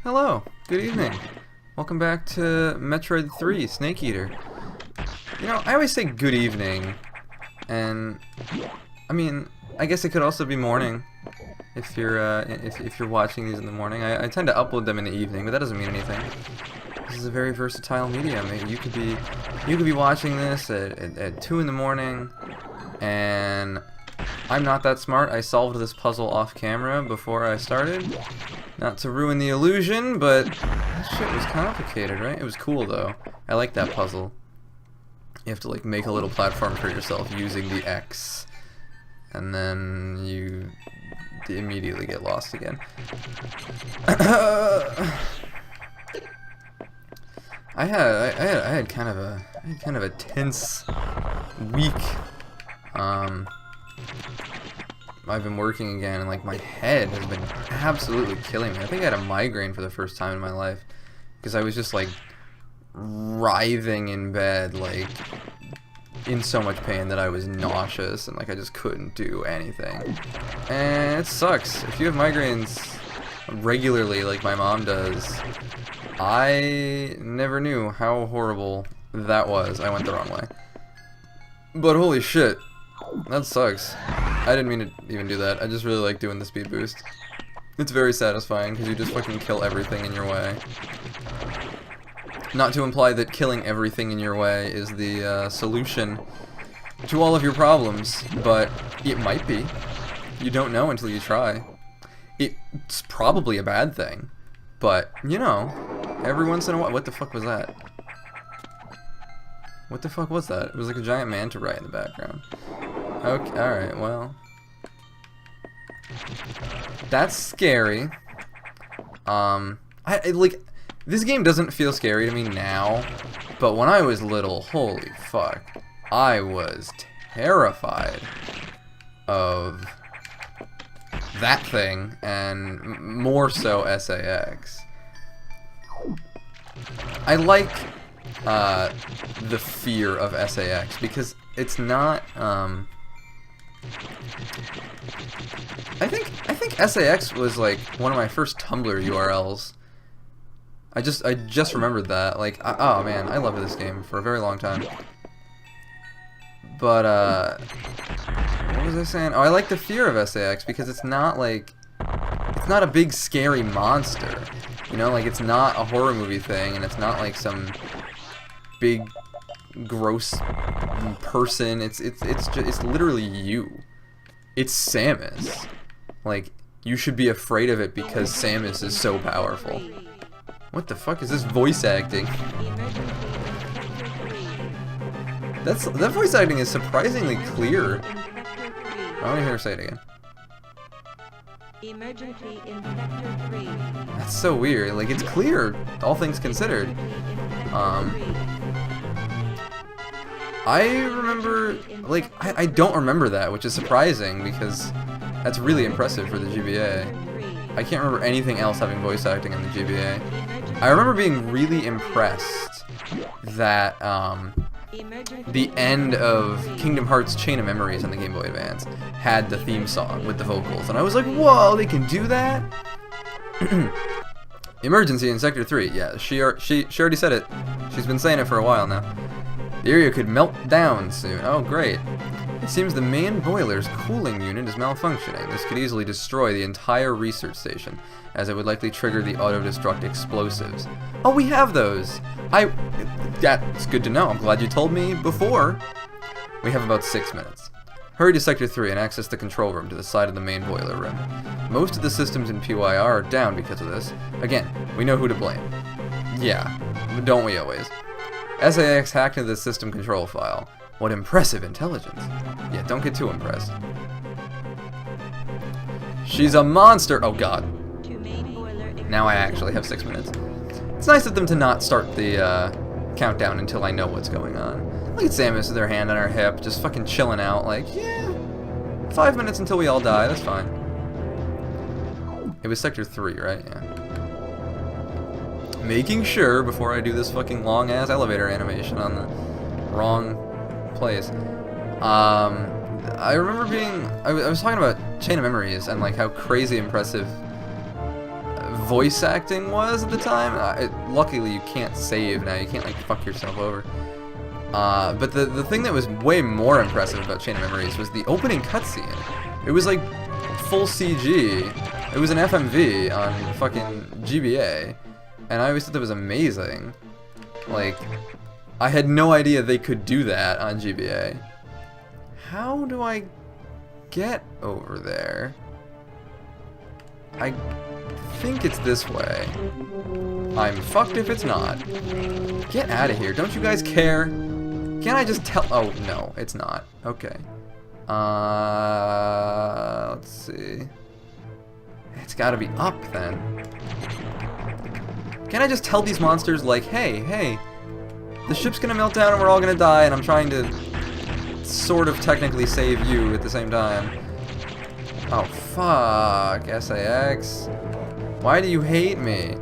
Hello, good evening. Welcome back to Metroid 3, Snake Eater. You know, I always say good evening, and I mean, I guess it could also be morning if you're if you're watching these in the morning. I tend to upload them in the evening, but that doesn't mean anything. This is a very versatile medium. You could be watching this at 2 in the morning, and I'm not that smart. I solved this puzzle off camera before I started. Not to ruin the illusion, but that shit was complicated, right? It was cool though. I like that puzzle. You have to like make a little platform for yourself using the X, and then you immediately get lost again. I had kind of a tense week. I've been working again, and like my head has been absolutely killing me. I think I had a migraine for the first time in my life because I was just like writhing in bed, like in so much pain that I was nauseous and like I just couldn't do anything. And it sucks. If you have migraines regularly like my mom does, I never knew how horrible that was. I went the wrong way. But holy shit, that sucks. I didn't mean to even do that. I just really like doing the speed boost. It's very satisfying because you just fucking kill everything in your way. Not to imply that killing everything in your way is the solution to all of your problems, but it might be. You don't know until you try. It's probably a bad thing, but you know, every once in a while. What the fuck was that? What the fuck was that? It was like a giant manta ray in the background. Okay, alright, well. That's scary. Like, this game doesn't feel scary to me now, but when I was little, holy fuck, I was terrified of that thing, and more so SAX. I like the fear of SAX because it's not I think SAX was like one of my first Tumblr URLs. I just remembered that. Like, oh man, I loved this game for a very long time. But what was I saying? Oh, I like the fear of SAX because it's not like, it's not a big scary monster. You know, like it's not a horror movie thing, and it's not like some big gross person. It's literally you. It's Samus. Like, you should be afraid of it because Samus is so powerful. What the fuck is this voice acting? That voice acting is surprisingly clear. I want to hear her say it again. Emergency in Sector 3. That's so weird. Like, it's clear, all things considered. I remember, like, I don't remember that, which is surprising because that's really impressive for the GBA. I can't remember anything else having voice acting in the GBA. I remember being really impressed that the end of Kingdom Hearts Chain of Memories on the Game Boy Advance had the theme song with the vocals, and I was like, whoa, they can do that? Emergency in Sector 3. Yeah, she already said it. She's been saying it for a while now. The area could melt down soon. Oh, great. It seems the main boiler's cooling unit is malfunctioning. This could easily destroy the entire research station, as it would likely trigger the auto-destruct explosives. Oh, we have those! That's good to know. I'm glad you told me before. We have about 6 minutes. Hurry to Sector 3 and access the control room to the side of the main boiler room. Most of the systems in PYR are down because of this. Again, we know who to blame. Yeah, don't we always? SAX hacked into the system control file. What impressive intelligence. Yeah, don't get too impressed. She's a monster! Oh god. Now I actually have 6 minutes. It's nice of them to not start the countdown until I know what's going on. Look at Samus with her hand on her hip, just fucking chilling out, like, yeah, 5 minutes until we all die, that's fine. It was Sector 3, right? Yeah. Making sure before I do this fucking long-ass elevator animation on the wrong place. I remember being, I was talking about Chain of Memories and like how crazy impressive voice acting was at the time. Luckily, you can't save now. You can't like fuck yourself over. But the thing that was way more impressive about Chain of Memories was the opening cutscene. It was like full CG. It was an FMV on fucking GBA, and I always thought that was amazing. Like, I had no idea they could do that on GBA. How do I get over there? I think it's this way. I'm fucked if it's not. Get out of here. Don't you guys care? Can't I just tell? Oh, no, it's not. Okay. Let's see. It's gotta be up then. Can't I just tell these monsters, like, hey, the ship's gonna melt down and we're all gonna die, and I'm trying to sort of technically save you at the same time. Oh, fuck, SAX. Why do you hate me?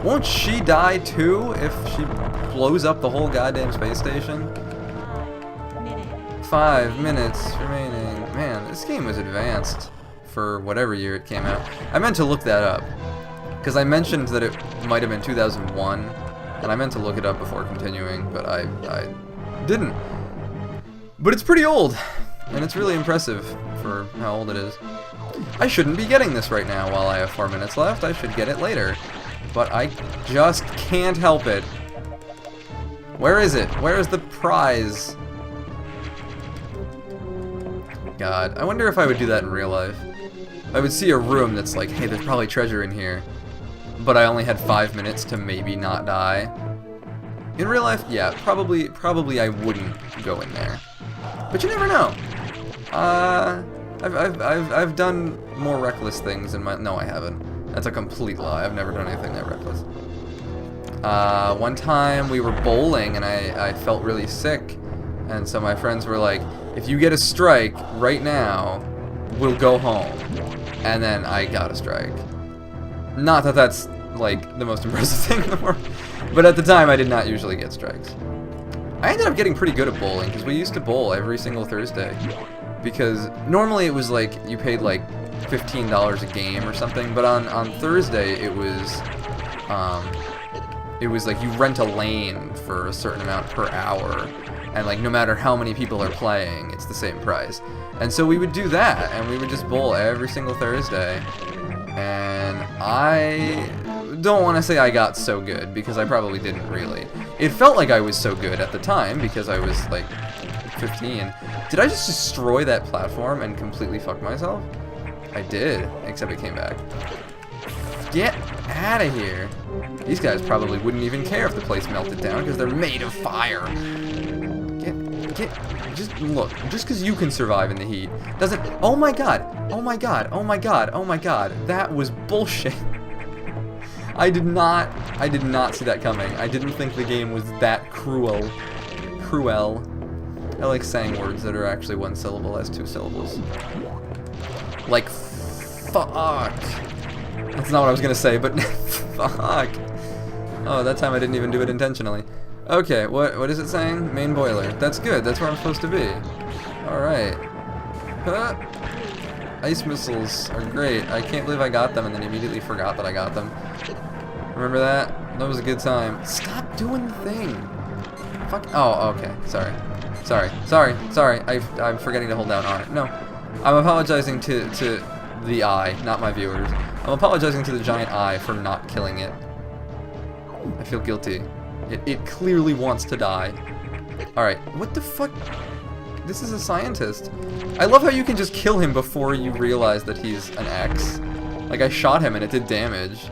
Won't she die too if she blows up the whole goddamn space station? 5 minutes remaining. Man, this game was advanced for whatever year it came out. I meant to look that up, because I mentioned that it might have been 2001, and I meant to look it up before continuing, but I didn't. But it's pretty old, and it's really impressive for how old it is. I shouldn't be getting this right now while I have 4 minutes left. I should get it later. But I just can't help it. Where is it? Where is the prize? God, I wonder if I would do that in real life. I would see a room that's like, hey, there's probably treasure in here, but I only had 5 minutes to maybe not die. In real life, yeah, probably I wouldn't go in there. But you never know. I've done more reckless things in my... No, I haven't. That's a complete lie. I've never done anything that reckless. One time we were bowling and I felt really sick, and so my friends were like, if you get a strike right now, we'll go home. And then I got a strike. Not that that's like the most impressive thing in the world, but at the time I did not usually get strikes. I ended up getting pretty good at bowling because we used to bowl every single Thursday. Because normally it was like you paid like $15 a game or something, but on Thursday it was like you rent a lane for a certain amount per hour, and like no matter how many people are playing, it's the same price. And so we would do that, and we would just bowl every single Thursday. And I don't want to say I got so good, because I probably didn't really. It felt like I was so good at the time because I was like 15. Did I just destroy that platform and completely fuck myself? I did, except it came back. Get out of here. These guys probably wouldn't even care if the place melted down because they're made of fire. Just look, just because you can survive in the heat doesn't... Oh my god, oh my god, oh my god, oh my god, that was bullshit. I did not see that coming. I didn't think the game was that cruel. I like saying words that are actually one syllable as 2 syllables. Like, fuck. That's not what I was gonna say, but fuck. Oh, that time I didn't even do it intentionally. Okay, what is it saying? Main boiler. That's good, that's where I'm supposed to be. Alright. Huh. Ice missiles are great. I can't believe I got them and then immediately forgot that I got them. Remember that? That was a good time. Stop doing the thing. Fuck. Oh, okay. Sorry. I'm forgetting to hold down on it. No. I'm apologizing to the eye, not my viewers. I'm apologizing to the giant eye for not killing it. I feel guilty. It clearly wants to die. Alright, what the fuck? This is a scientist. I love how you can just kill him before you realize that he's an X. Like, I shot him and it did damage.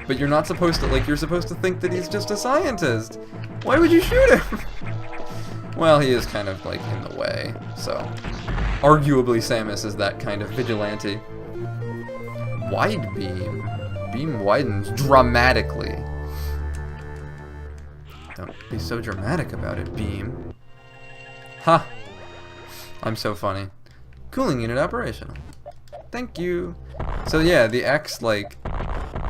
But you're not supposed to, like, you're supposed to think that he's just a scientist. Why would you shoot him? Well, he is kind of, like, in the way, so... Arguably, Samus is that kind of vigilante. Wide beam. Beam widens dramatically. Don't be so dramatic about it, beam. Ha! I'm so funny. Cooling unit operational. Thank you. So yeah, the X, like,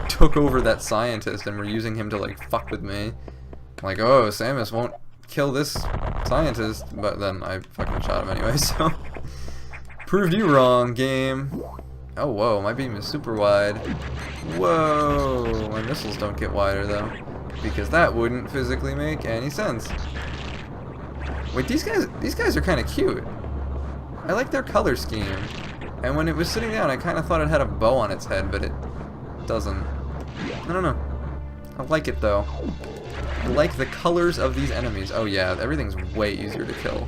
took over that scientist and were using him to, like, fuck with me. Like, oh, Samus won't kill this scientist, but then I fucking shot him anyway, so... Proved you wrong, game. Oh, whoa, my beam is super wide. Whoa, my missiles don't get wider, though. Because that wouldn't physically make any sense. Wait, these guys are kind of cute. I like their color scheme. And when it was sitting down, I kind of thought it had a bow on its head, but it doesn't. I don't know. I like it, though. I like the colors of these enemies. Oh, yeah, everything's way easier to kill.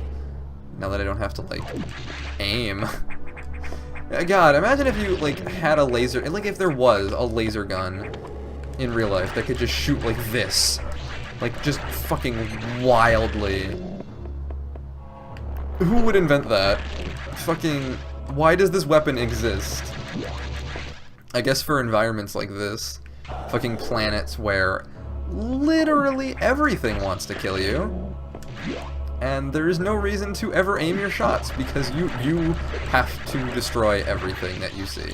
Now that I don't have to, like, aim. God, imagine if you, like, had a laser... Like, if there was a laser gun in real life that could just shoot like this. Like, just fucking wildly. Who would invent that? Fucking... Why does this weapon exist? I guess for environments like this. Fucking planets where literally everything wants to kill you. And there is no reason to ever aim your shots because you have to destroy everything that you see.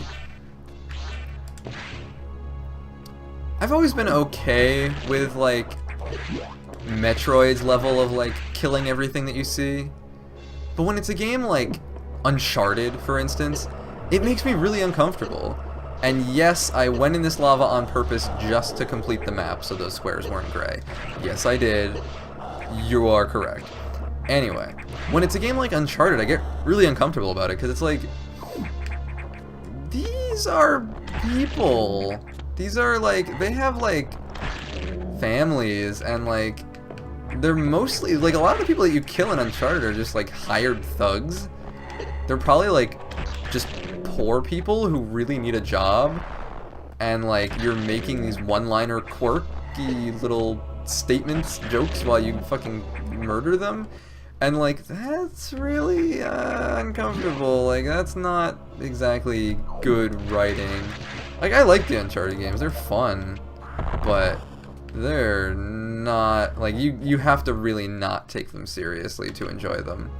I've always been okay with, like, Metroid's level of, like, killing everything that you see. But when it's a game like Uncharted, for instance, it makes me really uncomfortable. And yes, I went in this lava on purpose just to complete the map so those squares weren't gray. Yes, I did. You are correct. Anyway, when it's a game like Uncharted, I get really uncomfortable about it because it's like, these are people. These are like, they have like families and like, they're mostly, like a lot of the people that you kill in Uncharted are just like hired thugs. They're probably like just poor people who really need a job, and like you're making these one-liner quirky little statements, jokes while you fucking murder them. And like, that's really uncomfortable. Like, that's not exactly good writing. Like, I like the Uncharted games, they're fun, but they're not, like, you have to really not take them seriously to enjoy them.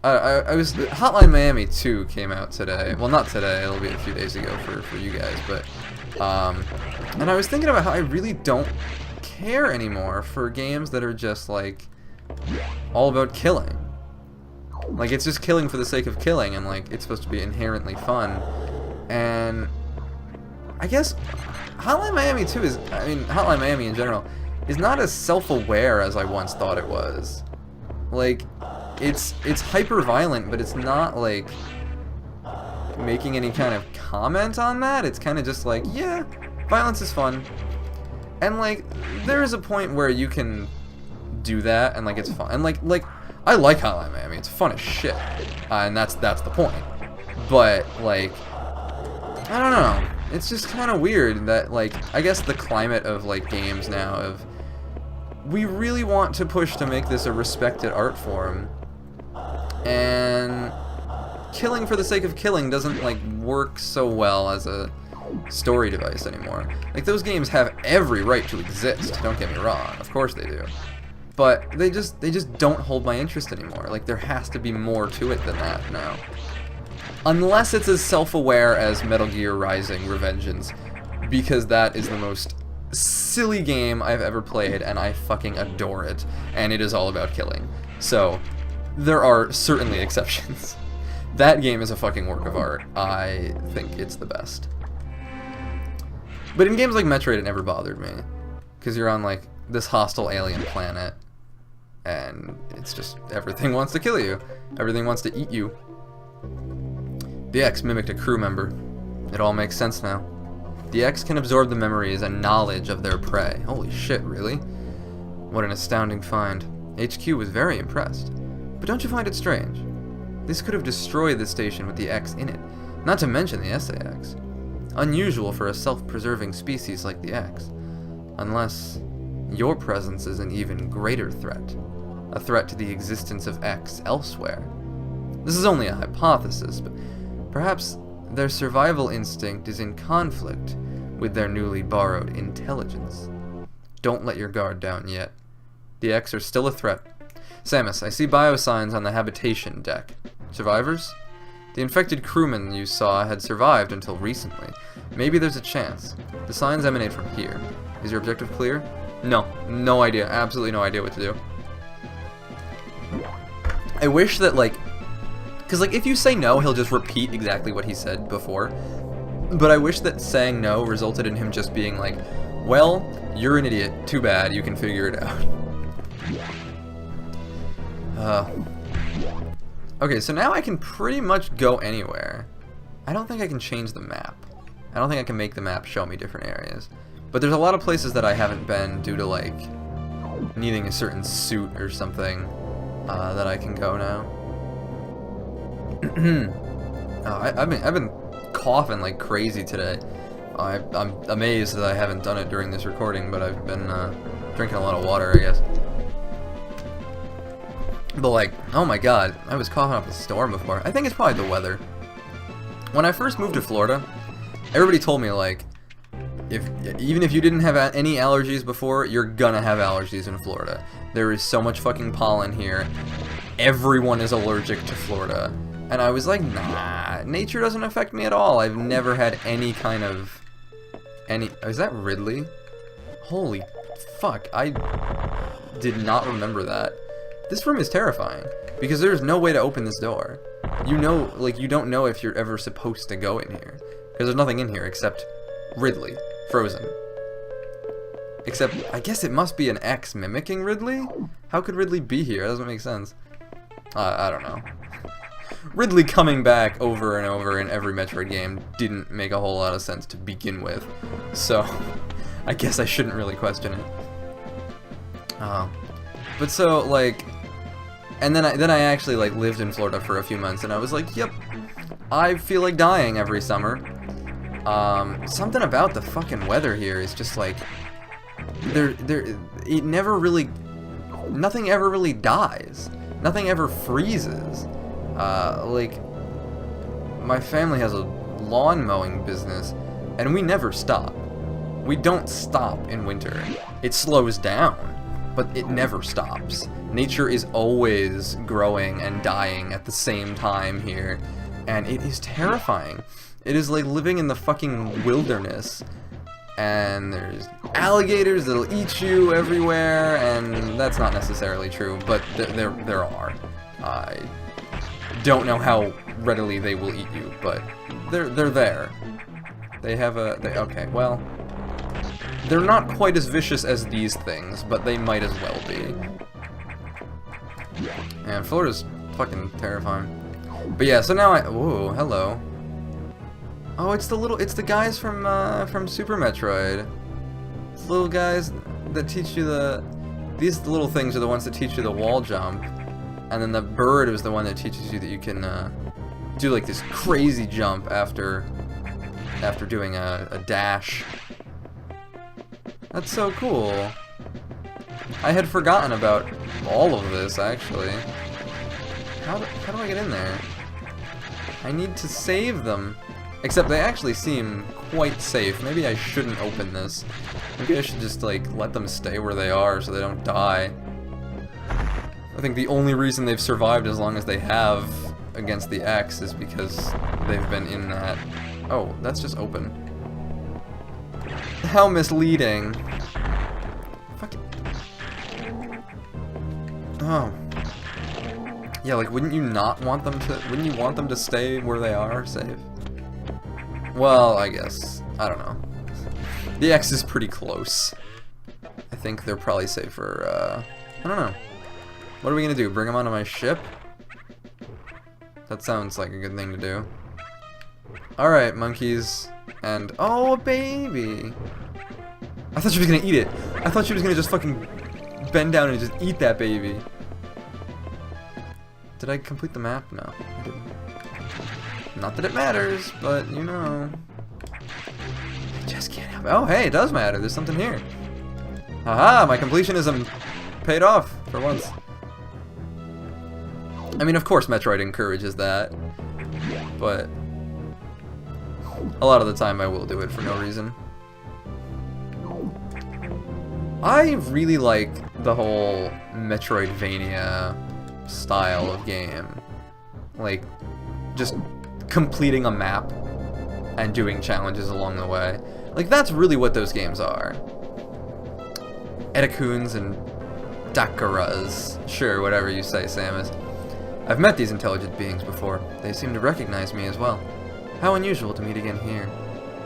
I was, Hotline Miami 2 came out today. Well, not today, it'll be a few days ago for you guys, but, and I was thinking about how I really don't care anymore for games that are just, like, all about killing. Like, it's just killing for the sake of killing, and, like, it's supposed to be inherently fun. And I guess Hotline Miami 2 is, I mean, Hotline Miami in general, is not as self-aware as I once thought it was. Like, it's hyper-violent, but it's not, like, making any kind of comment on that. It's kind of just like, yeah, violence is fun. And, like, there is a point where you can do that, and, like, it's fun. And, like I like Hotline Miami. It's fun as shit. And that's the point. But, like, I don't know. It's just kind of weird that, like, I guess the climate of, like, games now of, we really want to push to make this a respected art form. And killing for the sake of killing doesn't, like, work so well as a story device anymore. Like, those games have every right to exist, don't get me wrong, of course they do. But they just don't hold my interest anymore. Like, there has to be more to it than that now. Unless it's as self-aware as Metal Gear Rising: Revengeance, because that is the most silly game I've ever played, and I fucking adore it, and it is all about killing. So, there are certainly exceptions. That game is a fucking work of art. I think it's the best. But in games like Metroid, it never bothered me. Because you're on, like, this hostile alien planet, and it's just, everything wants to kill you. Everything wants to eat you. The X mimicked a crew member. It all makes sense now. The X can absorb the memories and knowledge of their prey. Holy shit, really? What an astounding find. HQ was very impressed. But don't you find it strange? This could have destroyed the station with the X in it, not to mention the SAX. Unusual for a self-preserving species like the X. Unless your presence is an even greater threat. A threat to the existence of X elsewhere. This is only a hypothesis, but perhaps their survival instinct is in conflict with their newly borrowed intelligence. Don't let your guard down yet. The X are still a threat. Samus, I see biosigns on the habitation deck. Survivors? The infected crewmen you saw had survived until recently. Maybe there's a chance. The signs emanate from here. Is your objective clear? No. No idea. Absolutely no idea what to do. I wish that, like, Because, like, if you say no, he'll just repeat exactly what he said before. But I wish that saying no resulted in him just being like, well, you're an idiot. Too bad. You can figure it out. Okay, so now I can pretty much go anywhere. I don't think I can change the map. I don't think I can make the map show me different areas. But there's a lot of places that I haven't been due to, like, needing a certain suit or something that I can go now. I've been coughing like crazy today. I'm amazed that I haven't done it during this recording, but I've been drinking a lot of water, I guess. But like, oh my god, I was coughing up a storm before. I think it's probably the weather. When I first moved to Florida, everybody told me like, even if you didn't have any allergies before, you're gonna have allergies in Florida. There is so much fucking pollen here. Everyone is allergic to Florida. And I was like, nah, nature doesn't affect me at all. I've never had any kind of... Is that Ridley? Holy fuck, I did not remember that. This room is terrifying, because there's no way to open this door. You know, like, you don't know if you're ever supposed to go in here. Because there's nothing in here except Ridley, frozen. Except, I guess it must be an X mimicking Ridley? How could Ridley be here? That doesn't make sense. I don't know. Ridley coming back over and over in every Metroid game didn't make a whole lot of sense to begin with, so I guess I shouldn't really question it. But so, like, and then I actually, like, lived in Florida for a few months, and I was like, yep, I feel like dying every summer. Something about the fucking weather here is just like, it never really, nothing ever really dies. Nothing ever freezes. Like, my family has a lawn mowing business, and we never stop. We don't stop in winter. It slows down, but it never stops. Nature is always growing and dying at the same time here, and it is terrifying. It is like living in the fucking wilderness, and there's alligators that'll eat you everywhere, and that's not necessarily true, but there are. I don't know how readily they will eat you, but they're there. They have a... okay, well... they're not quite as vicious as these things, but they might as well be. And Florida's fucking terrifying. But yeah, so now whoa, hello. Oh, it's the guys from Super Metroid. It's little guys that teach you these little things are the ones that teach you the wall jump. And then the bird is the one that teaches you that you can do like this crazy jump after doing a dash. That's so cool. I had forgotten about all of this, actually. How do I get in there? I need to save them. Except they actually seem quite safe. Maybe I shouldn't open this. Maybe I should just, like, let them stay where they are so they don't die. I think the only reason they've survived as long as they have against the X is because they've been in that... oh, that's just open. How misleading. Fuck it. Oh. Yeah, like, wouldn't you want them to stay where they are, safe? Well, I guess. I don't know. The X is pretty close. I think they're probably safer, I don't know. What are we gonna do? Bring them onto my ship? That sounds like a good thing to do. Alright, monkeys. And... oh, a baby! I thought she was gonna eat it. I thought she was gonna just fucking bend down and just eat that baby. Did I complete the map? No, I didn't. Not that it matters, but, you know. I just can't help it. Oh, hey, it does matter. There's something here. Haha, my completionism paid off for once. I mean, of course Metroid encourages that, but a lot of the time I will do it for no reason. I really like the whole Metroidvania style of game. Like, just completing a map and doing challenges along the way. Like, that's really what those games are. Edakuns and Dakuras. Sure, whatever you say, Samus. I've met these intelligent beings before. They seem to recognize me as well. How unusual to meet again here.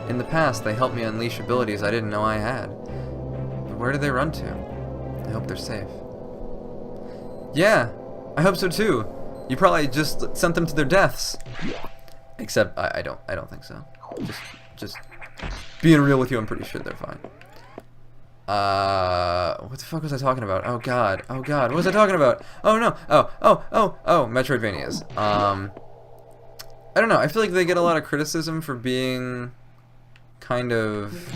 In the past, they helped me unleash abilities I didn't know I had. But where did they run to? I hope they're safe. Yeah, I hope so too. You probably just sent them to their deaths. Except I don't think so. Just being real with you, I'm pretty sure they're fine. What the fuck was I talking about? Oh god, what was I talking about? Oh no, oh, Metroidvanias. I don't know, I feel like they get a lot of criticism for being kind of,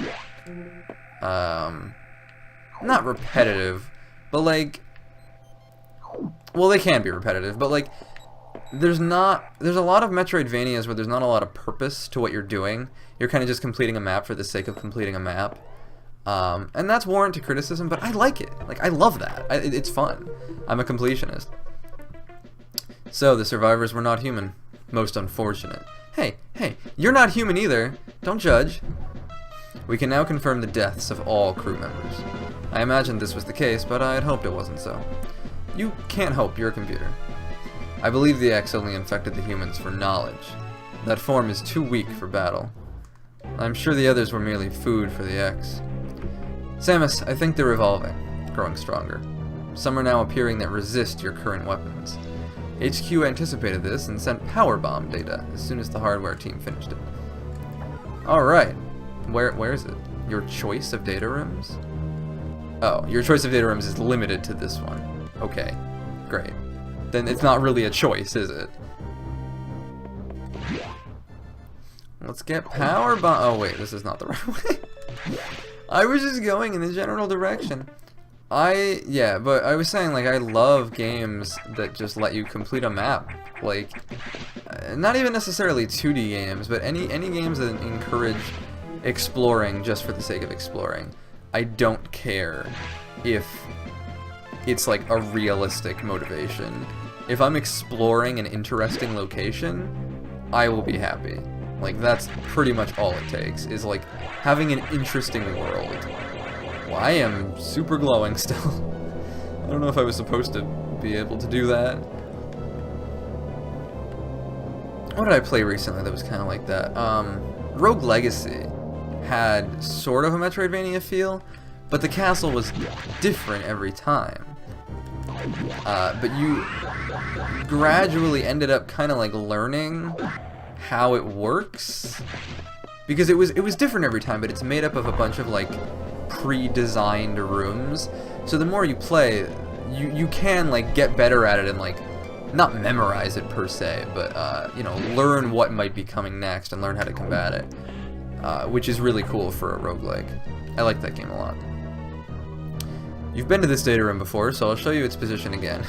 not repetitive, but like, well, they can be repetitive, but like, there's a lot of Metroidvanias where there's not a lot of purpose to what you're doing. You're kind of just completing a map for the sake of completing a map. And that's warranted criticism, but I like it. Like, I love that. It's fun. I'm a completionist. So, the survivors were not human. Most unfortunate. Hey, you're not human either. Don't judge. We can now confirm the deaths of all crew members. I imagined this was the case, but I had hoped it wasn't so. You can't hope, you're a computer. I believe the X only infected the humans for knowledge. That form is too weak for battle. I'm sure the others were merely food for the X. Samus, I think they're evolving, growing stronger. Some are now appearing that resist your current weapons. HQ anticipated this and sent power bomb data as soon as the hardware team finished it. Alright, where is it? Your choice of data rooms? Oh, your choice of data rooms is limited to this one. Okay, great. Then it's not really a choice, is it? Let's get power bomb. Oh wait, this is not the right way. I was just going in the general direction. Yeah, but I was saying, like, I love games that just let you complete a map. Like, not even necessarily 2D games, but any games that encourage exploring just for the sake of exploring. I don't care if it's like a realistic motivation. If I'm exploring an interesting location, I will be happy. Like, that's pretty much all it takes, is like having an interesting world. Well, I am super glowing still. I don't know if I was supposed to be able to do that. What did I play recently that was kind of like that? Rogue Legacy had sort of a Metroidvania feel, but the castle was different every time. But you gradually ended up kind of like learning how it works, because it was different every time, but it's made up of a bunch of like pre-designed rooms. So the more you play, you can like get better at it and like not memorize it per se, but you know, learn what might be coming next and learn how to combat it, which is really cool for a roguelike. I like that game a lot. You've been to this data room before, so I'll show you its position again.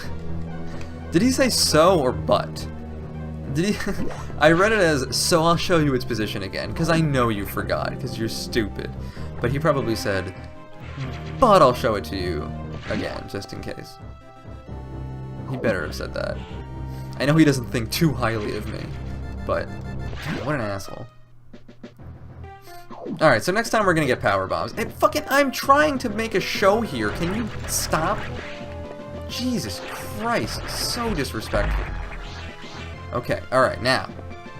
Did he say so or but? Did he? I read it as, so I'll show you its position again, because I know you forgot, because you're stupid. But he probably said, but I'll show it to you again, just in case. He better have said that. I know he doesn't think too highly of me, but God, what an asshole. Alright, so next time we're gonna get power bombs. And fucking, I'm trying to make a show here. Can you stop? Jesus Christ, so disrespectful. Okay, alright, now.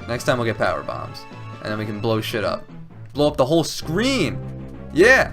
Next time we'll get power bombs. And then we can blow shit up. Blow up the whole screen! Yeah!